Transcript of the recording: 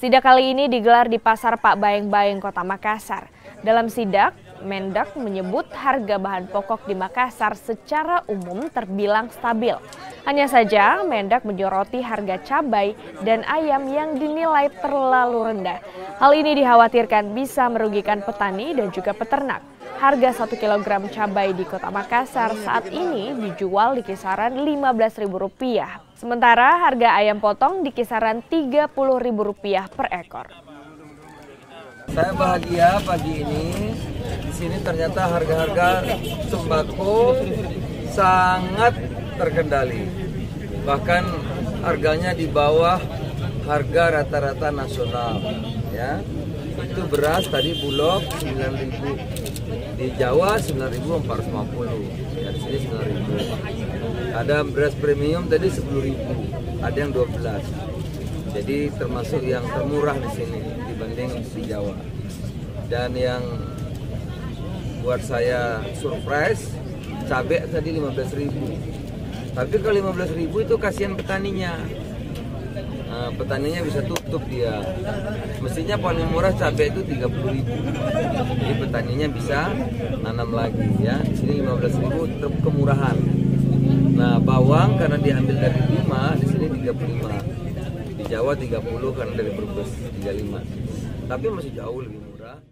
Sidak kali ini digelar di Pasar Pak Baeng-Baeng, Kota Makassar. Dalam sidak, Mendak menyebut harga bahan pokok di Makassar secara umum terbilang stabil. Hanya saja, Mendak menyoroti harga cabai dan ayam yang dinilai terlalu rendah. Hal ini dikhawatirkan bisa merugikan petani dan juga peternak. Harga 1 kg cabai di Kota Makassar saat ini dijual di kisaran Rp15.000. Sementara harga ayam potong di kisaran Rp30.000 per ekor. Saya bahagia pagi ini. Di sini ternyata harga-harga sembako sangat terkendali. Bahkan harganya di bawah harga rata-rata nasional. Ya, itu beras tadi Bulog 9.000, di Jawa 9.450, dan di sini 9.000. Ada beras premium tadi 10.000, ada yang 12. Jadi termasuk yang termurah di sini dibanding di Jawa. Dan yang buat saya surprise, cabai tadi 15.000. Tapi kalau 15.000 itu kasihan petaninya. Petaninya bisa tutup dia. Mestinya paling murah cabai itu 30.000. Jadi petaninya bisa nanam lagi ya. Di sini 15.000 tetap kemurahan. Nah, bawang karena diambil dari 5, di sini 35. Di Jawa 30 karena dari Brebes 35. Tapi masih jauh lebih murah.